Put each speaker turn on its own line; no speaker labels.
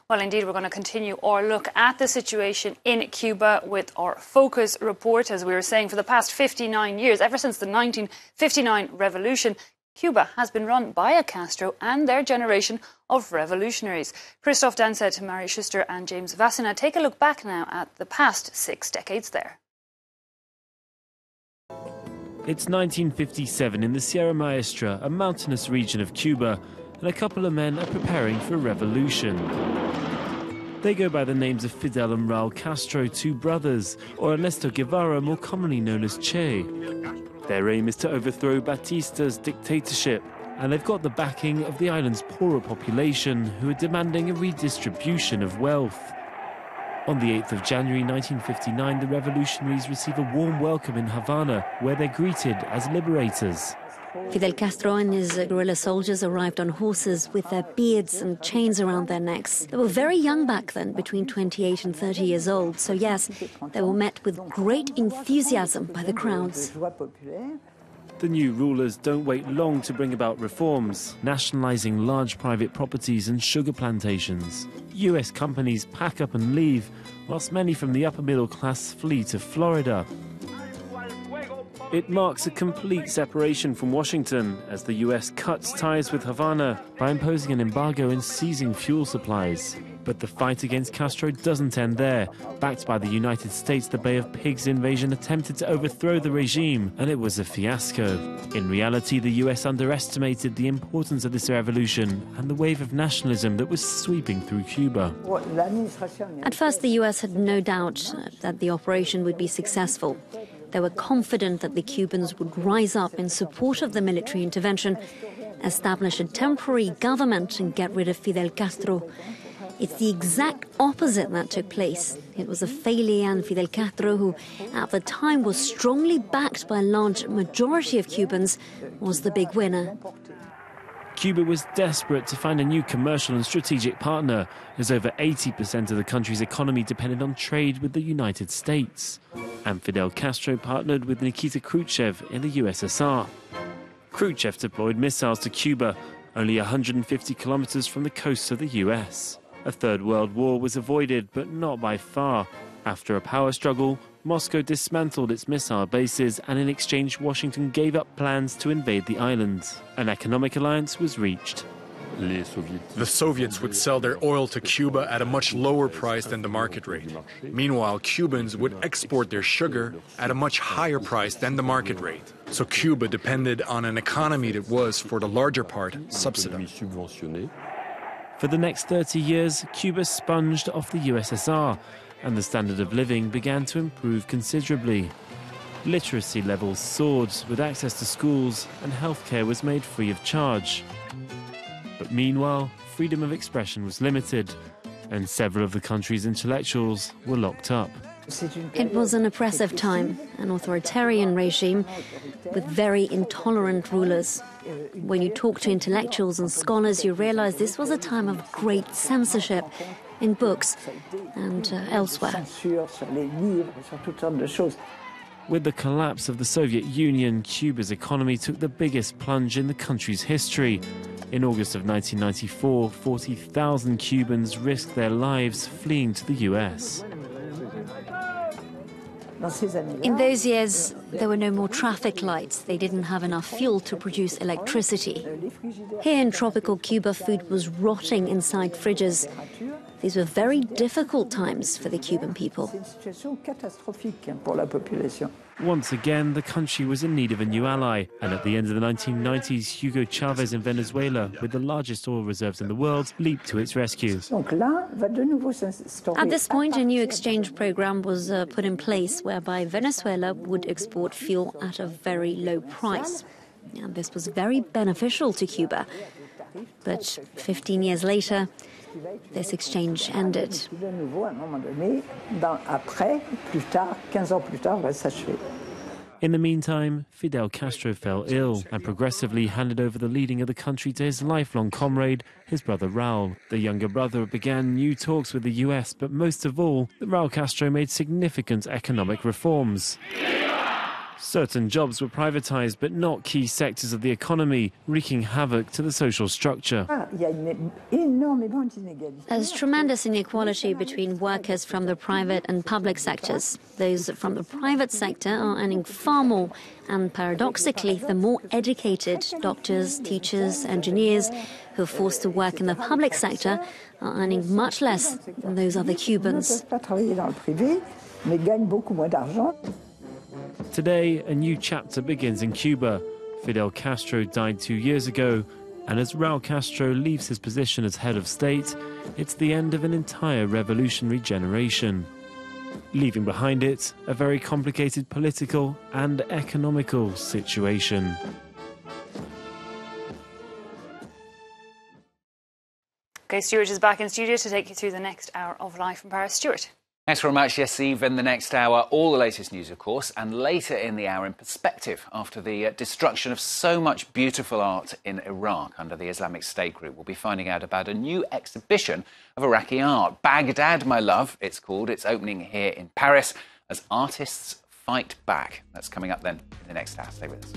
Well, indeed, we're going to continue our look at the situation in Cuba with our Focus report. As we were saying, for the past 59 years, ever since the 1959 revolution, Cuba has been run by a Castro and their generation of revolutionaries. Christoph Danset, Mary Schuster and James Vasina take a look back now at the past 6 decades there.
It's 1957 in the Sierra Maestra, a mountainous region of Cuba, and a couple of men are preparing for a revolution. They go by the names of Fidel and Raul Castro, two brothers, or Ernesto Guevara, more commonly known as Che. Their aim is to overthrow Batista's dictatorship, and they've got the backing of the island's poorer population, who are demanding a redistribution of wealth. On the 8th of January 1959, the revolutionaries receive a warm welcome in Havana, where they're greeted as liberators.
Fidel Castro and his guerrilla soldiers arrived on horses with their beards and chains around their necks. They were very young back then, between 28 and 30 years old. So yes, they were met with great enthusiasm by the crowds.
The new rulers don't wait long to bring about reforms, nationalizing large private properties and sugar plantations. US companies pack up and leave, whilst many from the upper middle class flee to Florida. It marks a complete separation from Washington as the US cuts ties with Havana by imposing an embargo and seizing fuel supplies. But the fight against Castro doesn't end there. Backed by the United States, the Bay of Pigs invasion attempted to overthrow the regime, and it was a fiasco. In reality, the US underestimated the importance of this revolution and the wave of nationalism that was sweeping through Cuba.
At first, the US had no doubt that the operation would be successful. They were confident that the Cubans would rise up in support of the military intervention, establish a temporary government and get rid of Fidel Castro. It's the exact opposite that took place. It was a failure, and Fidel Castro, who at the time was strongly backed by a large majority of Cubans, was the big winner.
Cuba was desperate to find a new commercial and strategic partner, as over 80% of the country's economy depended on trade with the United States. And Fidel Castro partnered with Nikita Khrushchev in the USSR. Khrushchev deployed missiles to Cuba, only 150 kilometers from the coast of the US. A Third World War was avoided, but not by far. After a power struggle, Moscow dismantled its missile bases, and in exchange Washington gave up plans to invade the island. An economic alliance was reached.
The Soviets would sell their oil to Cuba at a much lower price than the market rate. Meanwhile, Cubans would export their sugar at a much higher price than the market rate. So Cuba depended on an economy that was, for the larger part, subsidized.
For the next 30 years, Cuba sponged off the USSR, and the standard of living began to improve considerably. Literacy levels soared, with access to schools, and healthcare was made free of charge. But meanwhile, freedom of expression was limited, and several of the country's intellectuals were locked up.
It was an oppressive time, an authoritarian regime with very intolerant rulers. When you talk to intellectuals and scholars, you realize this was a time of great censorship in books and elsewhere.
With the collapse of the Soviet Union, Cuba's economy took the biggest plunge in the country's history. In August of 1994, 40,000 Cubans risked their lives fleeing to the US.
In those years, there were no more traffic lights. They didn't have enough fuel to produce electricity. Here in tropical Cuba, food was rotting inside fridges. These were very difficult times for the Cuban people.
Once again, the country was in need of a new ally, and at the end of the 1990s, Hugo Chavez in Venezuela, with the largest oil reserves in the world, leaped to its rescue.
At this point, a new exchange program was put in place whereby Venezuela would export fuel at a very low price. And this was very beneficial to Cuba. But 15 years later, this exchange ended.
In the meantime, Fidel Castro fell ill and progressively handed over the leading of the country to his lifelong comrade, his brother Raul. The younger brother began new talks with the US, but most of all, Raul Castro made significant economic reforms. Certain jobs were privatized, but not key sectors of the economy, wreaking havoc to the social structure.
There's tremendous inequality between workers from the private and public sectors. Those from the private sector are earning far more, and paradoxically, the more educated doctors, teachers, engineers who are forced to work in the public sector are earning much less than those other Cubans.
Today, a new chapter begins in Cuba. Fidel Castro died 2 years ago, and as Raul Castro leaves his position as head of state, it's the end of an entire revolutionary generation, leaving behind it a very complicated political and economical situation.
Okay, Stuart is back in studio to take you through the next hour of Live from Paris. Stuart.
Thanks very much. Yes, Eve, in the next hour, all the latest news, of course, and later in the hour, in perspective, after the destruction of so much beautiful art in Iraq under the Islamic State group, we'll be finding out about a new exhibition of Iraqi art. Baghdad, My Love, it's called. It's opening here in Paris as artists fight back. That's coming up then in the next hour. Stay with us.